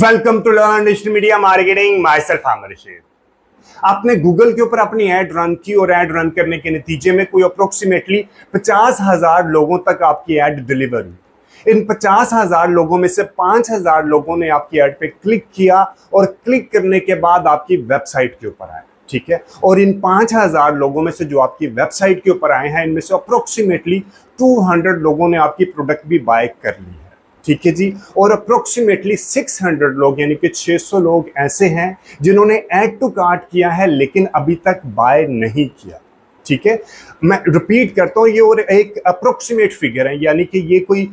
Welcome to learn digital media marketing. Myself Aamir Rashid. आपने Google के ऊपर अपनी ऐड रन की और ऐड रन करने के नतीजे में कोई अप्रोक्सीमेटली 50,000 लोगों तक आपकी ऐड डिलीवर हुई। इन 50,000 लोगों में से 5,000 लोगों ने आपकी ऐड पे क्लिक किया और क्लिक करने के बाद आपकी वेबसाइट के ऊपर आए, ठीक है। और इन 5,000 लोगों में से जो आपकी वेबसाइट के ऊपर आए हैं, इनमें से अप्रोक्सीमेटली 200 लोगों ने आपकी प्रोडक्ट भी बाय कर ली है, ठीक है जी। और अप्रोक्सीमेटली 600 लोग यानी कि 600 लोग ऐसे हैं जिन्होंने ऐड टू कार्ट किया है लेकिन अभी तक बाय नहीं किया, ठीक है। मैं रिपीट करता हूँ, ये और एक अप्रोक्सीमेट फिगर है, यानी कि ये कोई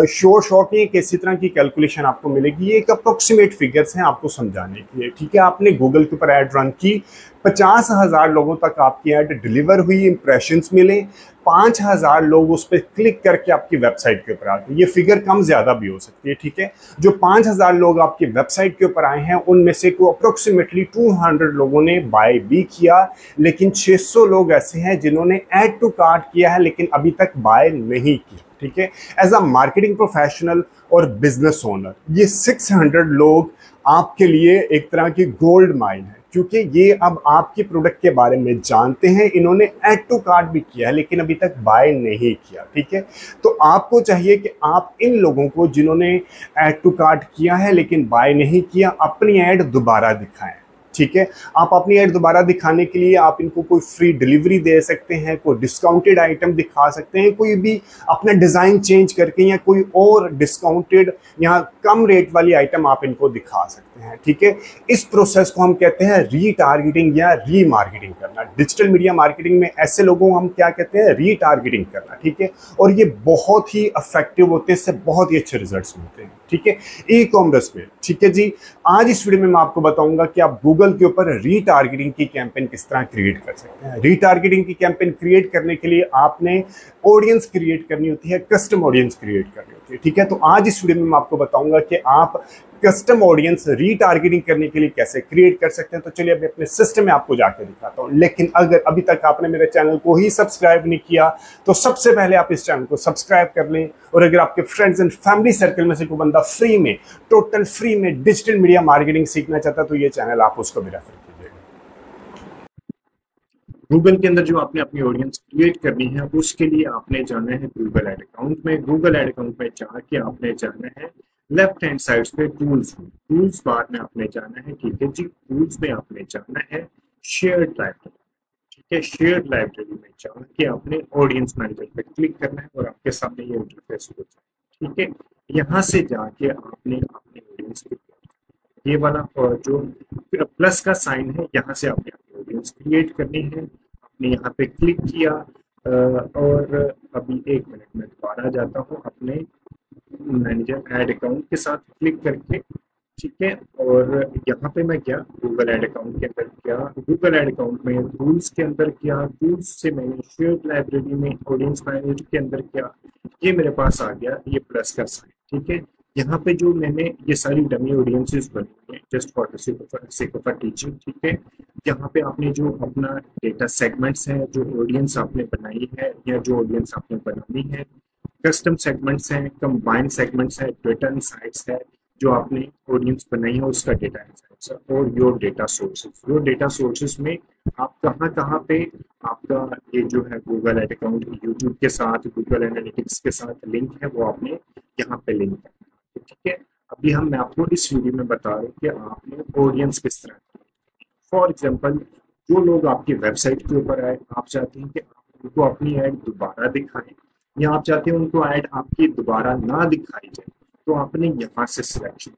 श्योर शॉट नहीं है कि इसी तरह की कैलकुलेशन आपको मिलेगी। ये एक अप्रोक्सीमेट फिगर्स हैं आपको समझाने के लिए, ठीक है। आपने गूगल के ऊपर ऐड रन की, 50,000 लोगों तक आपकी ऐड डिलीवर हुई, इंप्रेशंस मिले, 5,000 लोग उस पर क्लिक करके आपकी वेबसाइट के ऊपर आ गए। ये फिगर कम ज्यादा भी हो सकती है, ठीक है। जो 5,000 लोग आपकी वेबसाइट के ऊपर आए हैं, उनमें से को अप्रोक्सीमेटली 200 लोगों ने बाय भी किया, लेकिन 600 लोग ऐसे हैं जिन्होंने ऐड टू कार्ट किया है लेकिन अभी तक बाय नहीं किया, ठीक है। एज अ मार्केटिंग प्रोफेशनल और बिजनेस ओनर, ये 600 लोग आपके लिए एक तरह की गोल्ड माइन है, क्योंकि ये अब आपकी प्रोडक्ट के बारे में जानते हैं। इन्होंने ऐड टू कार्ट भी किया है लेकिन अभी तक बाय नहीं किया, ठीक है। तो आपको चाहिए कि आप इन लोगों को जिन्होंने ऐड टू कार्ट किया है लेकिन बाय नहीं किया, अपनी ऐड दोबारा दिखाएं, ठीक है। आप अपनी ऐड दोबारा दिखाने के लिए आप इनको कोई फ्री डिलीवरी दे सकते हैं, कोई डिस्काउंटेड आइटम दिखा सकते हैं, कोई भी अपना डिज़ाइन चेंज करके या कोई और डिस्काउंटेड या कम रेट वाली आइटम आप इनको दिखा सकते हैं, ठीक है। इस प्रोसेस को हम कहते हैं रीटारगेटिंग या रीमार्केटिंग करना। डिजिटल मीडिया मार्केटिंग में ऐसे लोगों को हम क्या कहते हैं, रीटारगेटिंग करना, ठीक है। और ये बहुत ही इफेक्टिव होते हैं, इससे बहुत ही अच्छे रिजल्ट्स मिलते हैं, ठीक है, ई कॉमर्स में, ठीक है जी। आज इस वीडियो में मैं आपको बताऊंगा कि आप गूगल के ऊपर रीटारगेटिंग की कैंपेन किस तरह क्रिएट कर सकते हैं। रीटारगेटिंग की कैंपेन क्रिएट करने के लिए आपने ऑडियंस क्रिएट करनी होती है, कस्टम ऑडियंस क्रिएट करनी होती है, ठीक है। तो आज इस वीडियो में मैं आपको बताऊंगा कि आप कस्टम ऑडियंस रीटारगेटिंग करने के लिए कैसे क्रिएट कर सकते हैं। तो चलिए अभी अपने सिस्टम में आपको जाकर दिखाता हूं। लेकिन अगर अभी तक आपने मेरे चैनल को ही सब्सक्राइब नहीं किया तो सबसे पहले आप इस चैनल को सब्सक्राइब कर लें। और अगर आपके फ्रेंड्स एंड फैमिली सर्कल में से कोई बंदा फ्री में, टोटल फ्री में डिजिटल मीडिया मार्केटिंग सीखना चाहता है तो ये चैनल आप उसको भी रेफर कीजिएगा। गूगल के अंदर जो आपने अपनी ऑडियंस क्रिएट करनी है उसके लिए आपने जाना है गूगल एड अकाउंट में। गूगल एड अकाउंट में जाके आपने जाना है लेफ्ट हैंड साइड पे टूल्स बार में आपने जाना है, ठीक है जी। टूल्स में आपने जाना है शेयर्ड लाइब्रेरी, ठीक है। शेयर्ड लाइब्रेरी में जाके आपने ऑडियंस मैनेजर पे क्लिक करना है और आपके सामने ये इंटरफेस हो जाए, ठीक है। यहाँ से जाके आपने अपनी ऑडियंस ये वाला जो प्लस का साइन है, यहाँ से आपने अपनी ऑडियंस क्रिएट करनी है। आपने यहाँ पे क्लिक किया और अभी 1 मिनट में दोबारा जाता हूँ अपने मैनेजर एड अकाउंट के साथ क्लिक करके, ठीक है। और यहाँ पे मैं क्या गूगल एड अकाउंट के अंदर क्या, गूगल एड अकाउंट में टूल्स के अंदर क्या, टूल्स से मैंने शेयर्ड लाइब्रेरी में ऑडियंस मैनेजर के अंदर क्या, ये मेरे पास आ गया ये प्लस का साइन, ठीक है। यहाँ पे जो मैंने ये सारी डमी ऑडियंसेस बनी है just for the sake of teaching, ठीक है। यहाँ पे आपने जो अपना डेटा सेगमेंट्स है, जो ऑडियंस आपने बनाई है या जो ऑडियंस आपने बनानी है, कस्टम सेगमेंट्स हैं, कंबाइंड सेगमेंट्स है, डेटा इनसाइट्स है, जो आपने ऑडियंस बनाई है उसका डेटा इनसाइट्स है, और your data sources. Your data sources में आप कहाँ पे आपका ये जो है गूगल एड अकाउंट यूट्यूब के साथ, गूगल एनालिटिक्स के साथ लिंक है, वो आपने यहाँ पे लिंक करना है, ठीक है। अभी मैं आपको इस वीडियो में बता रहे हैं कि आपने ऑडियंस किस तरह, फॉर एग्जाम्पल जो लोग आपकी वेबसाइट के ऊपर आए, आप चाहते हैं कि आप उनको अपनी ऐड दोबारा दिखाएं या आप चाहते हैं उनको ऐड आपकी दोबारा ना दिखाई जाए, तो आपने यहाँ से सिलेक्शन,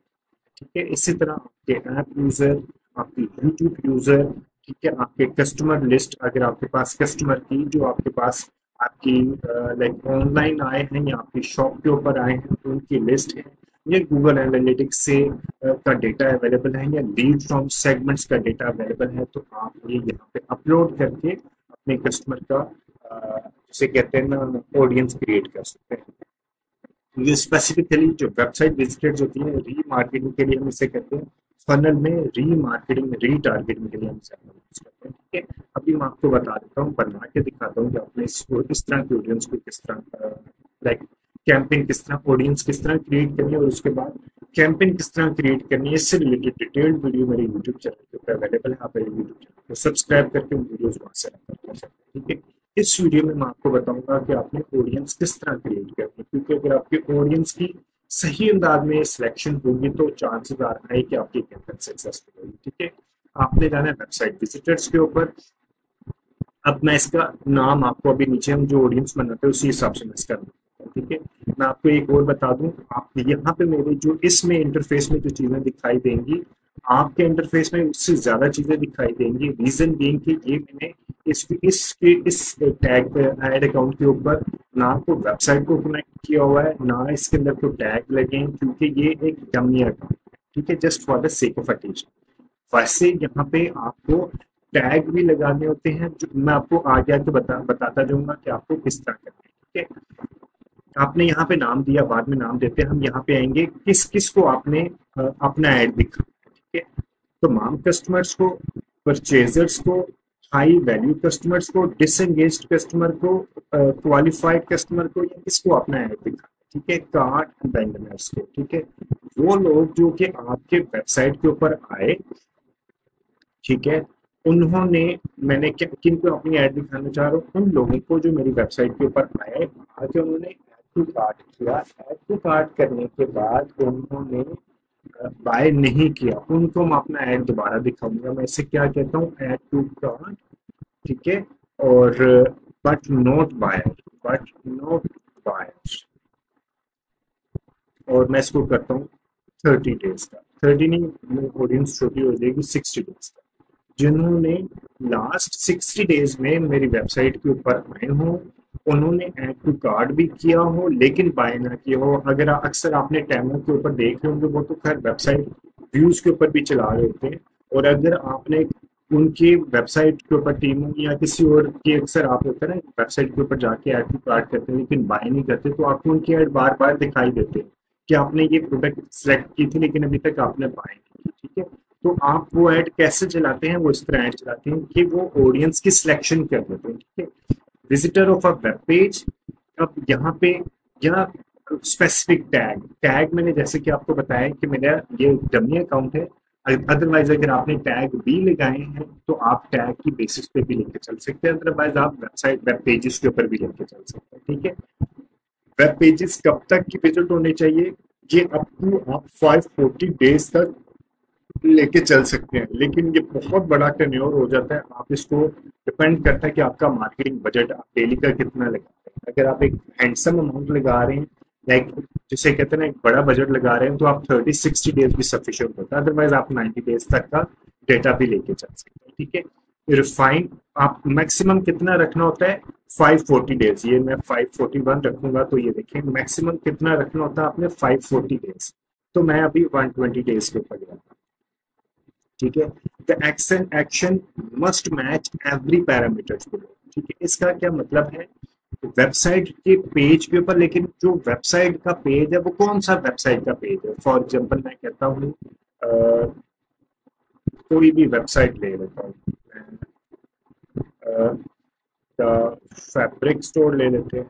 ठीक है। इसी तरह आपके ऐप यूजर, आपके यूट्यूब यूजर, ठीक है, आपके कस्टमर लिस्ट, अगर आपके पास कस्टमर की जो आपके पास आपकी लाइक ऑनलाइन आए हैं या आपकी शॉप के ऊपर आए हैं तो उनकी लिस्ट है, ये गूगल एनालिटिक्स से का डेटा अवेलेबल है या लीड फ्रॉम सेगमेंट्स का डेटा अवेलेबल है, तो आप ये यहाँ पे अपलोड करके अपने कस्टमर का जिसे कहते हैं ना ऑडियंस क्रिएट कर सकते हैं। ये स्पेसिफिकली जो वेबसाइट विजिटर्स होती है रीमार्केटिंग के लिए हम इसे कहते हैं, फनल में रीमार्केटिंग रीटारगेटिंग के लिए हम इसे करते हैं, ठीक है। अभी मैं आपको बता देता हूँ, बना के दिखाता हूँ कि आपने इस तरह की ऑडियंस को किस तरह लाइक कैंपेन किस तरह, ऑडियंस किस तरह क्रिएट करनी है और उसके बाद कैंपेन किस तरह क्रिएट करनी है, इससे रिलेटेड डिटेल्ड वीडियो मेरे यूट्यूब चैनल के ऊपर अवेलेबल है। आप मेरे यूट्यूब चैनल को सब्सक्राइब करके उन वीडियोस वहां से रेफर कर सकते हैं। ठीक है, इस वीडियो में मैं आपको बताऊंगा कि आपने ऑडियंस किस तरह क्रिएट करनी है, क्योंकि अगर आपके ऑडियंस की सही अंदाज में सिलेक्शन होगी तो चांसेस आ रहा है कि आपकी कैंपेन सक्सेसफुल होगी। ठीक है, आपने जाना है वेबसाइट विजिटर्स के ऊपर। अब मैं इसका नाम आपको अभी नीचे हम जो ऑडियंस बनाते हैं उसी हिसाब से मैं इसका नाम, ठीक है। मैं आपको एक और बता दूं, आप यहाँ पे मेरे जो इसमें इंटरफेस में जो चीजें दिखाई देंगी, आपके इंटरफेस में उससे ज्यादा चीजें दिखाई देंगी। रीजन बीइंग कि ये मैंने इस टैग ऐड अकाउंट के ऊपर ना तो वेबसाइट को कनेक्ट किया हुआ है, ना इसके अंदर कोई टैग लगे हैं, क्योंकि ये एक डमी अकाउंट है। ठीक है, just for the sake of attention. वैसे यहाँ पे आपको टैग भी लगाने होते हैं, जो मैं आपको आगे आगे बताता जाऊंगा कि आपको किस तरह करना है। ठीक है, आपने यहाँ पे नाम दिया, बाद में नाम देते हैं। हम यहाँ पे आएंगे किस किस को आपने अपना ऐड दिखा। ठीक है, तो तमाम कस्टमर्स को, परचेजर्स को, हाई वैल्यू कस्टमर्स को, डिसएंगेज्ड कस्टमर को, क्वालिफाइड कस्टमर को, या किसको अपना ऐड दिखा। ठीक है, कार्ड अबेंडनर्स को। ठीक है, वो लोग जो कि आपके वेबसाइट के ऊपर आए, ठीक है, उन्होंने, मैंने किन को अपनी ऐड दिखाना चाह रहा हूँ, उन लोगों को जो मेरी वेबसाइट के ऊपर आए, आके उन्होंने ऐड टू कार्ट किया। ऐड टू कार्ट करने के बाद उन्होंने बाय नहीं किया, उनको मैं अपना ऐड दोबारा दिखाऊंगा। मैं इसे क्या कहता हूँ, ऐड टू कार्ट। ठीक है, और but not buyer, but not buyer, और मैं इसको करता हूँ 30 डेज का। 30 नहीं, ऑडियंस छोटी हो जाएगी, 60 डेज का। जिन्होंने लास्ट 60 डेज में मेरी वेबसाइट के ऊपर आए हो, उन्होंने ऐड टू कार्ड भी किया हो लेकिन बाय ना किया हो। अगर अक्सर आपने टैमो के ऊपर देख रहे होंगे, वो तो खैर वेबसाइट व्यूज के ऊपर भी चला रहे होते हैं, और अगर आपने उनकी वेबसाइट के ऊपर टीमों या किसी और की, अक्सर आप होता है ना वेबसाइट के ऊपर जाके ऐड टू कार्ड करते हैं लेकिन बाय नहीं करते, तो आपको उनकी ऐड बार बार दिखाई देते हैं कि आपने ये प्रोडक्ट सेलेक्ट की थी लेकिन अभी तक आपने बाय नहीं की। ठीक है, तो आप वो ऐड कैसे चलाते हैं, वो इस तरह ऐड चलाते हैं कि वो ऑडियंस की सिलेक्शन कर देते हैं। ठीक है, visitor of a web page. अब यहाँ पे या स्पेसिफिक टैग, मैंने जैसे कि आपको बताया कि मेरा ये डमी अकाउंट है। अदरवाइज अगर आपने टैग भी लगाए हैं तो आप टैग की बेसिस पे भी लेके चल सकते हैं, अदरवाइज आप वेब पेजेस के ऊपर भी लेके चल सकते हैं। ठीक है, वेब पेजेस कब तक की विजिट होने चाहिए, ये अप टू आप 540 डेज तक लेके चल सकते हैं, लेकिन ये बहुत बड़ा टेन्योर हो जाता है। आप इसको, डिपेंड करता है कि आपका मार्केटिंग बजट आप डेली का कितना लगाते हैं। अगर आप एक हैंडसम अमाउंट लगा रहे हैं, लाइक जिसे कहते हैं ना एक बड़ा बजट लगा रहे हैं, तो आप 30-60 डेज भी सफिशिएंट होता है, अदरवाइज आप 90 डेज तक का डेटा भी लेके चल सकते हैं। ठीक है, रिफाइन आप मैक्सिमम कितना रखना होता है, 540 डेज। ये मैं 541 रखूंगा, तो ये देखिए मैक्सिमम कितना रखना होता है आपने, 540 डेज। तो मैं अभी 120 डेज के ऊपर गया। ठीक है, the action must match every parameters को। ठीक है, इसका क्या मतलब है, वेबसाइट के पेज के ऊपर, लेकिन जो वेबसाइट का पेज है वो कौन सा वेबसाइट का पेज है। फॉर एग्जांपल मैं कहता हूँ कोई भी वेबसाइट ले लेता हूँ, फैब्रिक स्टोर ले लेते हैं।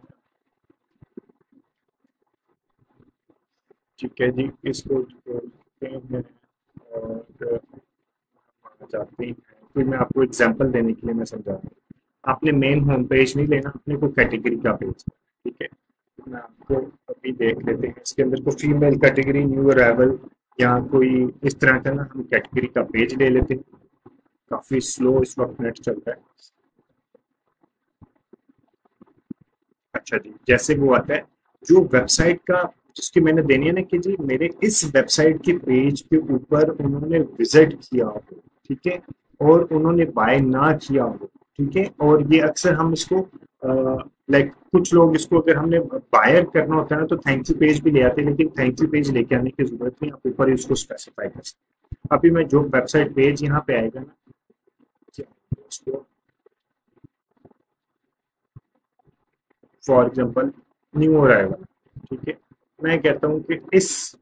ठीक है जी, इसको बोलते हैं और जाते हैं। फिर मैं आपको एग्जांपल देने के लिए मैं समझा रहा हूँ। आपने मेन होम पेज नहीं लेना, अपने को कैटेगरी का पेज। ठीक है, मैं आपको अभी देख लेते हैं इसके अंदर को फीमेल कैटेगरी, न्यू अराइवल, या कोई इस तरह का ना, हम कैटेगरी का पेज ले लेते हैं। काफी स्लो इस वक्त नेट चल रहा है। अच्छा जी, जैसे वो आता है जो वेबसाइट का, जिसकी मैंने देनी है ना कि जी मेरे इस वेबसाइट के पेज के ऊपर उन्होंने विजिट किया हो, ठीक है, और उन्होंने बाय ना किया हो। ठीक है, और ये अक्सर हम इसको लाइक कुछ लोग इसको, अगर हमने बायर करना होता है ना तो थैंक यू पेज भी ले आते हैं, लेकिन थैंक यू पेज लेके आने की जरूरत नहीं, आप ऊपर इसको स्पेसिफाई कर सकते हैं। अभी मैं जो वेबसाइट पेज यहाँ पे आएगा ना, फॉर एग्जाम्पल न्यू अराइवल। ठीक है, मैं कहता हूँ कि इस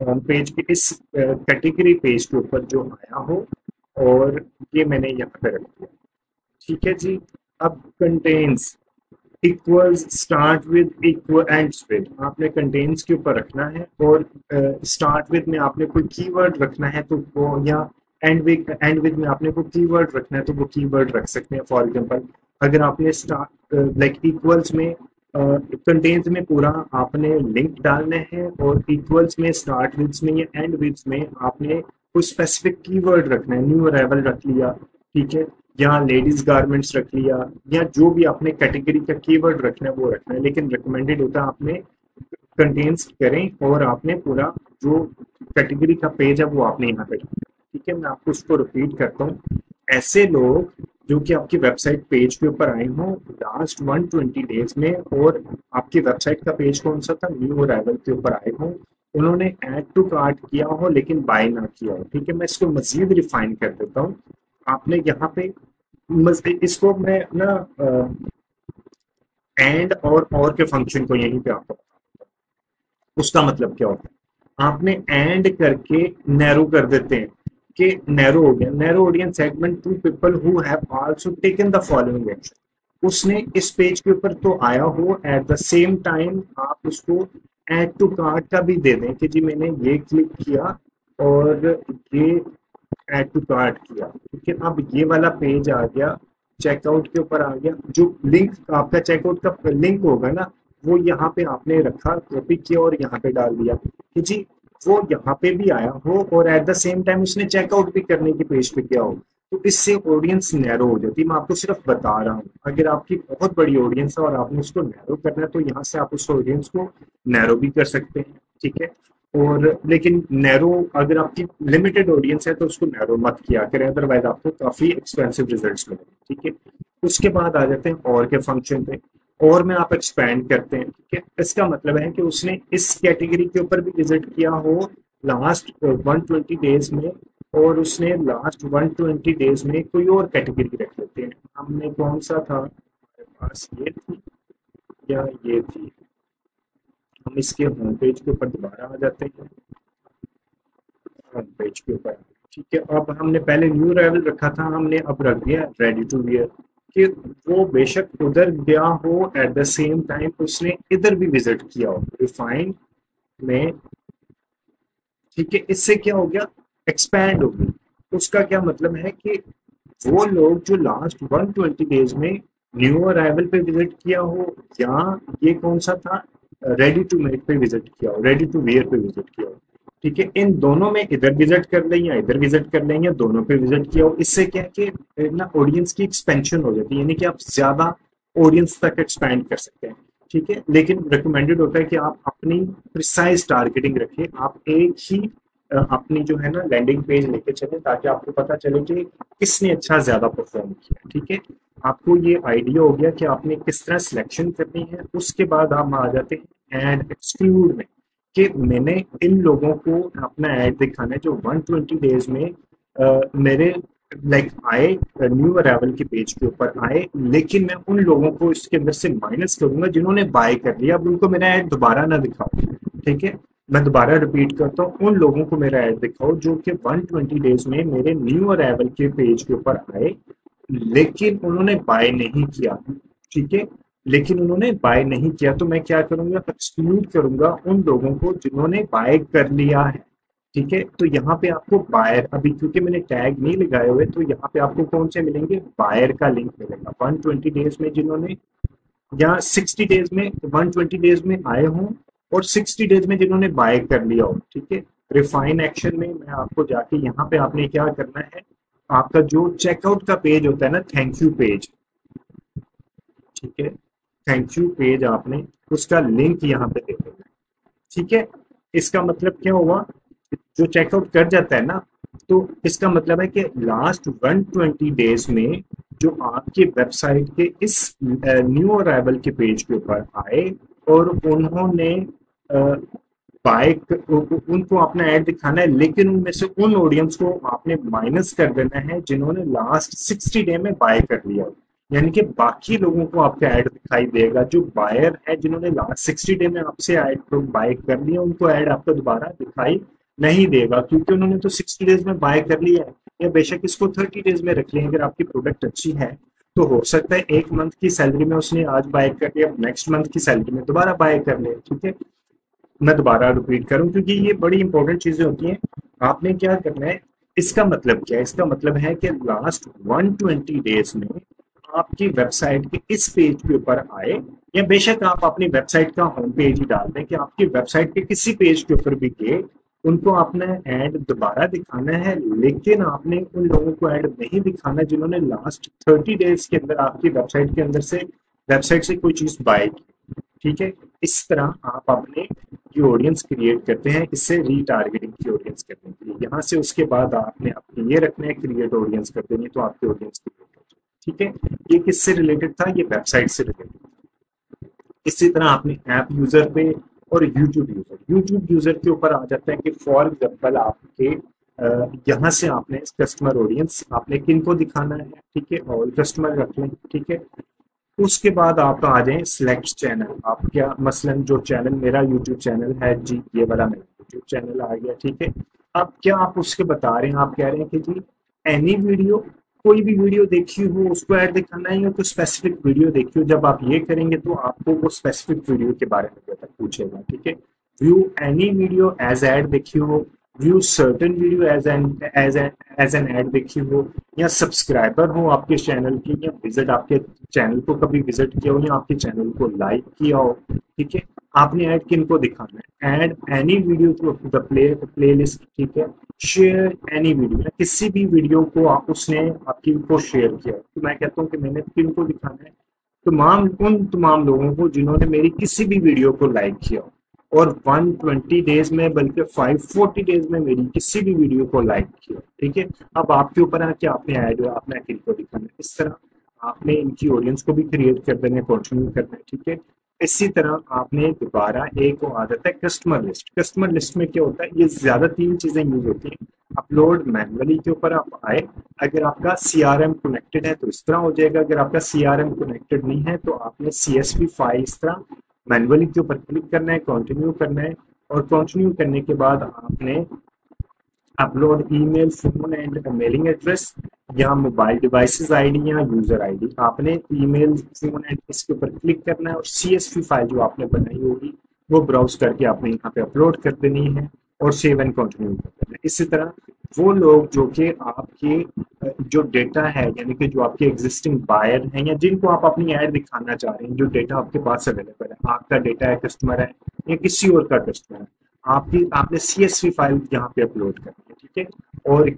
होम पेज के इस कैटेगरी पेज के ऊपर जो आया हो, और ये मैंने यहाँ पे रख दिया। ठीक है जी, अब contains, equals start with equal ends with आपने कंटेन्स के ऊपर रखना है, और स्टार्ट विद में आपने कोई कीवर्ड रखना है तो वो, या एंड विद में आपने कोई कीवर्ड रखना है तो वो कीवर्ड रख सकते हैं। फॉर एग्जांपल अगर आपने स्टार्ट लाइक इक्वल्स में कंटेन्स में पूरा आपने लिंक डालना है, और इक्वल्स में स्टार्ट विद्स में या एंड विद्स में आपने कोई स्पेसिफिक कीवर्ड रखना है, न्यू अराइवल रख लिया, ठीक है, या लेडीज गारमेंट्स रख लिया, या जो भी आपने कैटेगरी का कीवर्ड रखना है वो रखना है। लेकिन रिकमेंडेड होता है आपने कंटेन्स करें और आपने पूरा जो कैटेगरी का पेज है वो आपने यहाँ पे डालना है, ठीक है। मैं आपको उसको रिपीट करता हूँ। ऐसे लोग जो कि आपकी वेबसाइट पेज के ऊपर आए हों लास्ट 120 डेज में, और आपकी वेबसाइट का पेज कौन सा था, न्यू अराइवल के ऊपर आए हों, उन्होंने ऐड टू कार्ट किया हो लेकिन बाय ना किया हो, ठीक है। मैं इसको मजीद रिफाइन कर देता हूँ। आपने यहाँ पे इसको मैं ना एंड और के फंक्शन को यहीं पे आपको उसका मतलब क्या होता है, आपने एंड करके नैरो कर देते हैं कि नैरो हो गया, narrow audience segment to people who have also taken the following action. उसने इस पेज के ऊपर तो आया हो, एट द सेम टाइम आप उसको ऐड टू कार्ट का भी दे दें कि जी मैंने ये क्लिक किया और ये ऐड टू कार्ट किया, ठीक है। अब ये वाला पेज आ गया, चेकआउट के ऊपर आ गया, जो लिंक आपका चेकआउट का लिंक होगा ना वो यहाँ पे आपने रखा, कॉपी किया और यहाँ पे डाल दिया कि जी वो यहाँ पे भी आया हो और एट द सेम टाइम उसने चेकआउट भी करने की पेज पे किया हो, तो इससे ऑडियंस नैरो हो जाती है। मैं आपको सिर्फ बता रहा हूँ, अगर आपकी बहुत बड़ी ऑडियंस है और आपने उसको नैरो करना है तो यहाँ से आप उस ऑडियंस को नैरो भी कर सकते हैं, ठीक है। और लेकिन नैरो अगर आपकी लिमिटेड ऑडियंस है तो उसको नैरो मत किया करें, अदरवाइज आपको काफी एक्सपेंसिव रिजल्ट्स मिलेंगे, ठीक है। उसके बाद आ जाते हैं और के फंक्शन पे, और में आप एक्सपैंड करते हैं, ठीक है। इसका मतलब है कि उसने इस कैटेगरी के ऊपर भी विजिट किया हो लास्ट 120 डेज में, और उसने लास्ट 120 डेज में कोई और कैटेगरी रख लेते हैं। हमने कौन सा था हमारे पास, ये थी या ये थी, हम इसके होम पेज के ऊपर दोबारा आ जाते हैं, होम पेज के ऊपर, ठीक है। अब हमने पहले न्यू अराइवल रखा था, हमने अब रख दिया रेडी टू वियर, कि वो बेशक उधर गया हो एट द सेम टाइम उसने इधर भी विजिट किया हो रिफाइन में, ठीक है। इससे क्या हो गया, एक्सपैंड हो गई। उसका क्या मतलब है कि वो लोग जो लास्ट 120 डेज में न्यू अराइवल पे विजिट किया हो, या ये कौन सा था, रेडी टू मेक पे विजिट किया हो, रेडी टू वेयर पे विजिट किया हो, ठीक है। इन दोनों में इधर विजिट कर लें या इधर विजिट कर लें या दोनों पे विजिट किया हो, इससे क्या है कि ना ऑडियंस की एक्सपेंशन हो जाती है, यानी कि आप ज्यादा ऑडियंस तक एक्सपैंड कर सकते हैं, ठीक है। लेकिन रिकमेंडेड होता है कि आप अपनी प्रिसाइज टारगेटिंग रखें, आप एक ही अपनी जो है ना लैंडिंग पेज लेके चले ताकि आपको पता चले कि किसने अच्छा ज्यादा परफॉर्म किया, ठीक है। आपको ये आइडिया हो गया कि आपने किस तरह सिलेक्शन करनी है। उसके बाद हम आ जाते हैं ऐड एक्सक्लूड में, कि मैंने इन लोगों को अपना ऐड दिखाना है जो 120 डेज में मेरे लाइक आए, न्यू अराइवल के पेज के ऊपर आए, लेकिन मैं उन लोगों को इसके अंदर से माइनस करूंगा जिन्होंने बाय कर लिया। अब उनको मेरा ऐड दोबारा ना दिखाओ, ठीक है। मैं दोबारा रिपीट करता हूँ, उन लोगों को मेरा ऐड दिखाओ जो कि 120 डेज में मेरे न्यू अराइवल के पेज के ऊपर आए लेकिन उन्होंने बाय नहीं किया, ठीक है। लेकिन उन्होंने बाय नहीं किया तो मैं क्या करूंगा, एक्सक्लूड करूंगा उन लोगों को जिन्होंने बाय कर लिया है, ठीक है। तो यहाँ पे आपको बायर, अभी क्योंकि मैंने टैग नहीं लगाए हुए तो यहाँ पे आपको कौन से मिलेंगे, बायर का लिंक मिलेगा 120 डेज में जिन्होंने, या 60 डेज में, 120 डेज में आए हों और 60 डेज में जिन्होंने बाय कर लिया हो, ठीक है। रिफाइन एक्शन में मैं आपको जाके यहाँ पे आपने क्या करना है, आपका जो चेकआउट का पेज होता है ना, थैंक यू पेज, ठीक है, थैंक यू पेज आपने उसका लिंक यहाँ पे दे देना है, ठीक है। इसका मतलब क्या हुआ, जो चेकआउट कर जाता है ना, तो इसका मतलब है कि लास्ट 120 डेज में जो आपके वेबसाइट के इस न्यू अराइवल के पेज के ऊपर आए और उन्होंने बाय, उनको अपना ऐड दिखाना है, लेकिन उनमें से उन ऑडियंस को आपने माइनस कर देना है जिन्होंने लास्ट 60 डे में बाय कर लिया, यानी कि बाकी लोगों को आपका ऐड दिखाई देगा। जो बायर है जिन्होंने लास्ट 60 डे में आपसे ऐड बाय कर लिया, उनको ऐड आपको दोबारा दिखाई नहीं देगा क्योंकि उन्होंने तो 60 डेज में बाय कर लिया है, या बेशक इसको 30 डेज में रख लिया। अगर आपकी प्रोडक्ट अच्छी है तो हो सकता है एक मंथ की सैलरी में उसने आज बाय कर लिया, नेक्स्ट मंथ की सैलरी में दोबारा बाय कर लिया। ठीक है, मैं दोबारा रिपीट करूं क्योंकि ये बड़ी इंपॉर्टेंट चीजें होती हैं। आपने क्या करना है, इसका मतलब क्या है, इसका मतलब है कि लास्ट 120 डेज में आपकी वेबसाइट के इस पेज के ऊपर आए, या बेशक आप अपनी वेबसाइट का होम पेज ही डाल दें कि आपकी वेबसाइट के किसी पेज के ऊपर भी गए, उनको आपने ऐड दोबारा दिखाना है, लेकिन आपने उन लोगों को ऐड नहीं दिखाना जिन्होंने लास्ट 30 डेज के अंदर आपकी वेबसाइट के अंदर से वेबसाइट से कोई चीज बाय की। ठीक है, इस तरह आप अपने की ऑडियंस क्रिएट करते हैं, इससे रीटारगेटिंग की ऑडियंस करने के लिए। यहाँ से उसके बाद आपने अपने ये रखना है क्रिएट ऑडियंस कर देनी, तो आपकी ऑडियंस क्रिएट हो जाए। ठीक है, ये किससे रिलेटेड था, ये वेबसाइट से रिलेटेड था। इसी तरह आपने ऐप यूजर पे और यूट्यूब यूजर के ऊपर आ जाता है कि फॉर एग्जाम्पल आपके यहाँ से आपने कस्टमर ऑडियंस आपने किन को दिखाना है। ठीक है, ऑल कस्टमर रख लें। ठीक है, उसके बाद आप आ जाएं सिलेक्ट चैनल। आप क्या, मसलन जो चैनल मेरा यूट्यूब चैनल है जी, ये वाला मेरा यूट्यूब चैनल आ गया। ठीक है, अब क्या आप उसके बता रहे हैं, आप कह रहे हैं कि जी एनी वीडियो, कोई भी वीडियो देखी हो उसको ऐड दिखाना है, या कोई स्पेसिफिक वीडियो देखी हो। जब आप ये करेंगे तो आपको वो स्पेसिफिक वीडियो के बारे में पूछेगा। ठीक है, view any video as ad देखी हो, view certain video as an ad देखी हो, या सब्सक्राइबर हो आपके चैनल की, या विजिट आपके चैनल को कभी विजिट किया हो, या आपके चैनल को लाइक किया हो। ठीक है, आपने ऐड किन को दिखाना है, add any video to the playlist. ठीक है, शेयर एनी वीडियो, किसी भी वीडियो को आप उसने आपकी को शेयर किया, तो मैं कहता हूँ कि मैंने किन को दिखाना है, उन तमाम लोगों को जिन्होंने मेरी किसी भी वीडियो को लाइक किया हो, और 120 डेज में बल्कि 540 डेज में मेरी किसी भी वीडियो को लाइक किया। ठीक है, अब आपके ऊपर है कि आपने ऐड आपने किन को दिखाना है। इस तरह आपने इनकी ऑडियंस को भी क्रिएट कर देना है, कंटिन्यू करना है। ठीक है, इसी तरह आपने दोबारा एक आ जाता है कस्टमर लिस्ट। कस्टमर लिस्ट में क्या होता है, ये ज्यादा 3 चीजें यूज होती हैं। अपलोड मैनुअली के ऊपर आप आए, अगर आपका CRM कनेक्टेड है तो इस तरह हो जाएगा, अगर आपका CRM कनेक्टेड नहीं है तो आपने CSV फाइल इस तरह मैनुअली के ऊपर क्लिक करना है, कंटिन्यू करना है, और कंटिन्यू करने के बाद आपने upload email, phone and mailing address, या मोबाइल डिवाइसेस आईडी या यूजर आईडी, आपने ईमेल, फोन एंड इसके ऊपर क्लिक करना है, और CSV फाइल जो आपने बनाई होगी वो ब्राउज करके आपने यहाँ पे अपलोड कर देनी है, और सेव एंड कंटिन्यू कर देना है। इसी तरह वो लोग जो कि आपके जो डेटा है, यानी कि जो आपके एग्जिस्टिंग बायर हैं, या जिनको आप अपनी ऐड दिखाना चाह रहे हैं, जो डेटा आपके पास अवेलेबल है, आपका डेटा है, कस्टमर है या किसी और का कस्टमर है, आपने CSV फाइल यहाँ पे अपलोड करनी है। ठीक है, और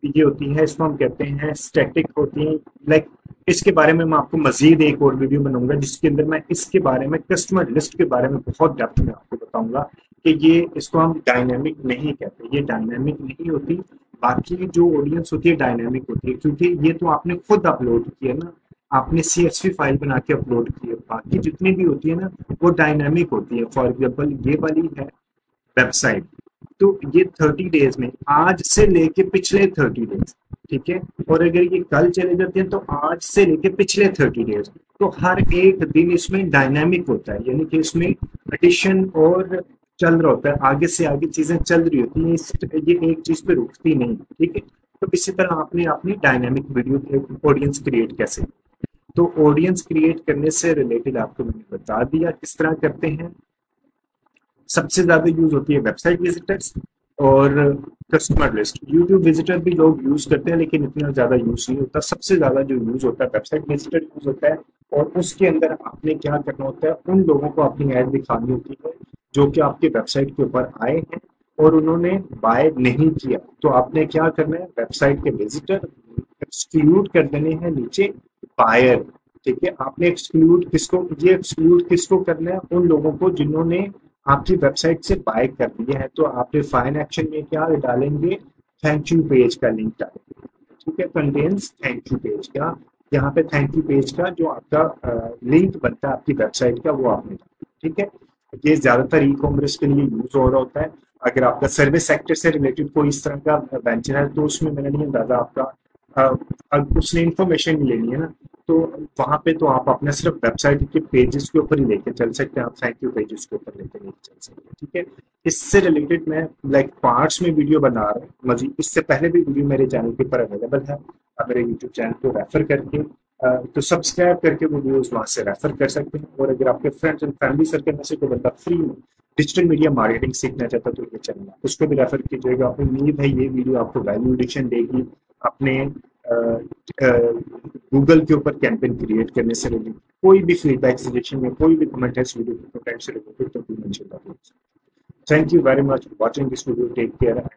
ये होती है, इसको हम कहते हैं स्टैटिक होती है। लाइक इसके बारे में मैं आपको मजीद एक और वीडियो बनाऊंगा जिसके अंदर मैं इसके बारे में, कस्टमर लिस्ट के बारे में बहुत डेप्थ में आपको बताऊंगा कि ये, इसको हम डायनेमिक नहीं कहते, ये डायनेमिक नहीं होती। बाकी जो ऑडियंस होती है डायनेमिक होती है, क्योंकि ये तो आपने खुद अपलोड किया ना, आपने CSV फाइल बना के अपलोड की है। बाकी जितनी भी होती है ना वो डायनामिक होती है। फॉर एग्जाम्पल ये वाली है वेबसाइट, तो ये 30 डेज में आज से लेके पिछले 30 डेज। ठीक है, और अगर ये कल चले जाते हैं तो आज से लेके पिछले 30 डेज, तो हर एक दिन इसमें डायनामिक होता है, यानी कि इसमें एडिशन और चल रहा होता है, आगे से आगे चीजें चल रही होती हैं, ये एक चीज पे रुकती नहीं। ठीक है, तो इसी तरह आपने अपनी डायनामिक वीडियो ऑडियंस क्रिएट कैसे, तो ऑडियंस क्रिएट करने से रिलेटेड आपको मैंने बता दिया किस तरह करते हैं। सबसे ज्यादा यूज होती है वेबसाइट विजिटर्स और कस्टमर लिस्ट। यूट्यूब विजिटर भी लोग यूज करते हैं लेकिन इतना ज्यादा यूज नहीं होता। सबसे ज्यादा जो यूज होता है वेबसाइट विजिटर यूज होता है, और उसके अंदर आपने क्या करना होता है, उन लोगों को अपनी ऐड दिखानी होती है जो कि आपके वेबसाइट के ऊपर आए हैं और उन्होंने बाय नहीं किया। तो आपने क्या करना है, वेबसाइट के विजिटर एक्सक्लूड कर देने हैं नीचे बायर। ठीक है, आपने एक्सक्लूड किसको करना है, उन लोगों को जिन्होंने आपकी वेबसाइट से बाय कर दिया है। तो आप फाइन एक्शन में क्या डालेंगे, थैंक यू पेज का लिंक डालेंगे। ठीक है, कंटेन्स थैंक यू पेज का, यहाँ पे थैंक यू पेज का जो आपका लिंक बनता है आपकी वेबसाइट का वो आपने। ठीक है, ये ज्यादातर ई-कॉमर्स के लिए यूज हो रहा होता है। अगर आपका सर्विस सेक्टर से रिलेटेड कोई इस तरह का वेंचर है तो उसमें मैंने नहीं अंदाजा आपका उसने इंफॉर्मेशन नहीं लेनी है ना, तो वहां पे तो आप अपने सिर्फ वेबसाइट के पेजेस के ऊपर ही लेके चल सकते हैं, आप थैंक यू पेजेस के ऊपर लेके नहीं चल सकते। ठीक है, इससे रिलेटेड मैं लाइक पार्ट्स में वीडियो बना रहा हूँ मजीद। इससे पहले भी वीडियो मेरे चैनल के ऊपर अवेलेबल है, आप मेरे यूट्यूब चैनल को रेफर करके तो सब्सक्राइब करके वो वीडियोस वहां से रेफर कर सकते हैं। और अगर आपके फ्रेंड्स एंड फैमिली सर्कल में से कोई बंदा फ्री में डिजिटल मीडिया मार्केटिंग सीखना चाहता है तो ये चैनल उसको भी रेफर कीजिएगा। उम्मीद है ये वीडियो आपको वैल्यू एडिशन देगी अपने गूगल के ऊपर कैंपेन क्रिएट करने से रिलेटेड। कोई भी फीडबैक सजेशन या कोई भी कमेंट है इस वीडियो के कंटेंट से रिलेटेड तो भी मेंशन कर दीजिए। Thank you very much for watching this video. Take care and